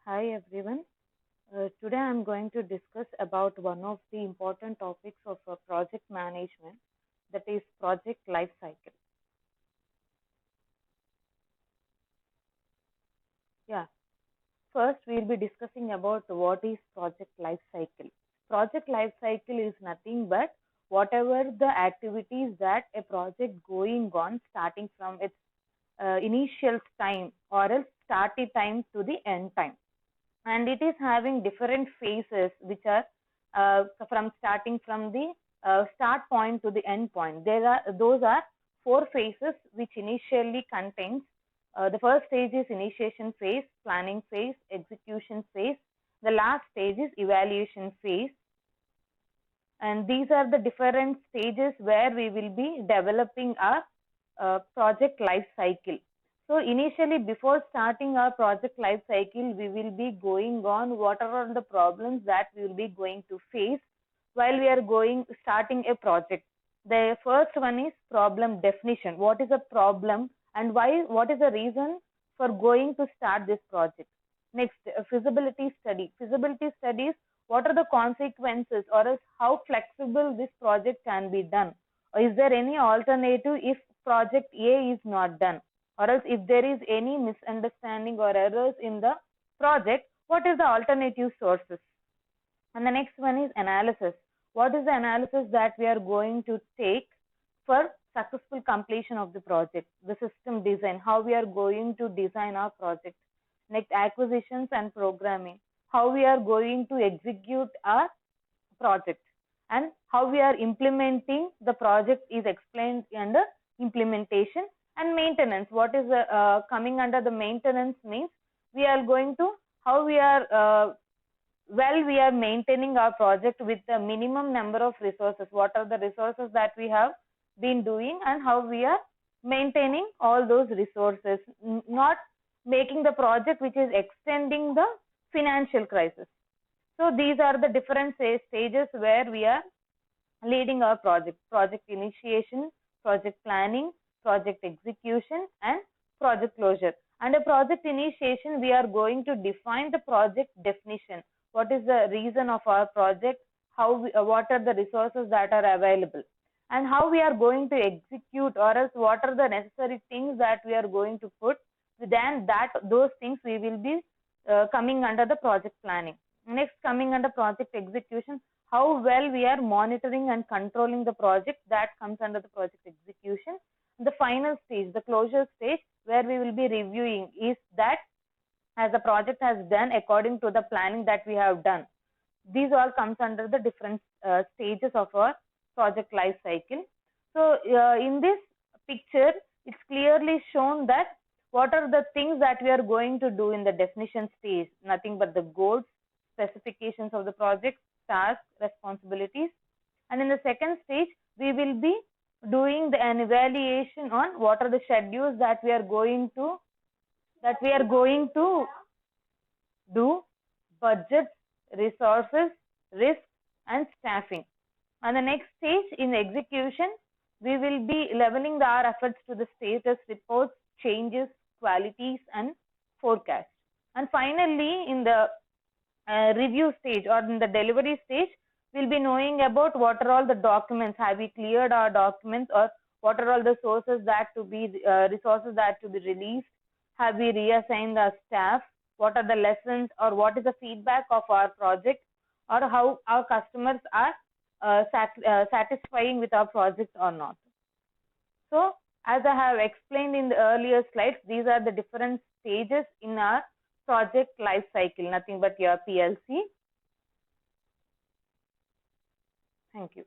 Hi everyone. Today I am going to discuss about one of the important topics of project management, that is project life cycle. Yeah, first we'll be discussing about what is project life cycle. Project life cycle is nothing but whatever the activities that a project going on starting from its initial time or else starting time to the end time, and it is having different phases which are from starting from the start point to the end point. Those are four phases which initially contains the first stage is initiation phase, planning phase, execution phase. The last stage is evaluation phase, and these are the different stages where we will be developing our project life cycle. So initially, before starting our project life cycle, we will be going on what are the problems that we will be going to face while we are starting a project. The first one is problem definition. What is a problem and why? What is the reason for going to start this project? Next, feasibility study. Feasibility studies, what are the consequences or else how flexible this project can be done? Or is there any alternative if project A is not done? Or else if there is any misunderstanding or errors in the project, what is the alternative sources? And the next one is analysis. What is the analysis that we are going to take for successful completion of the project? The system design, how we are going to design our project. Next, acquisitions and programming, how we are going to execute our project, and how we are implementing the project is explained under implementation. And maintenance, what is coming under the maintenance means we are going to how we are we are maintaining our project with the minimum number of resources. What are the resources that we have been doing and how we are maintaining all those resources, not making the project which is extending the financial crisis. So these are the different stages where we are leading our project: project initiation, project planning, project execution, and project closure. Under project initiation, we are going to define the project definition. What is the reason of our project? What are the resources that are available? And how we are going to execute, or else what are the necessary things that we are going to put. Then those things we will be coming under the project planning. Next, coming under project execution, how well we are monitoring and controlling the project, that comes under the project execution. The final stage, the closure stage, where we will be reviewing is that as the project has done according to the planning that we have done. These all comes under the different stages of our project life cycle. So in this picture, it's clearly shown that what are the things that we are going to do in the definition stage. Nothing but the goals, specifications of the project, tasks, responsibilities. And in the second stage, we will be doing an evaluation on what are the schedules that we are going to do, budgets, resources, risk, and staffing. And the next stage in execution, we will be leveling our efforts to the status reports, changes, qualities, and forecast. And finally, in the review stage or in the delivery stage, we'll be knowing about what are all the documents, have we cleared our documents, or what are all the resources that to be released, have we reassigned the staff, what are the lessons or what is the feedback of our project, or how our customers are satisfying with our project or not. So as I have explained in the earlier slides, these are the different stages in our project life cycle, nothing but your PLC. Thank you.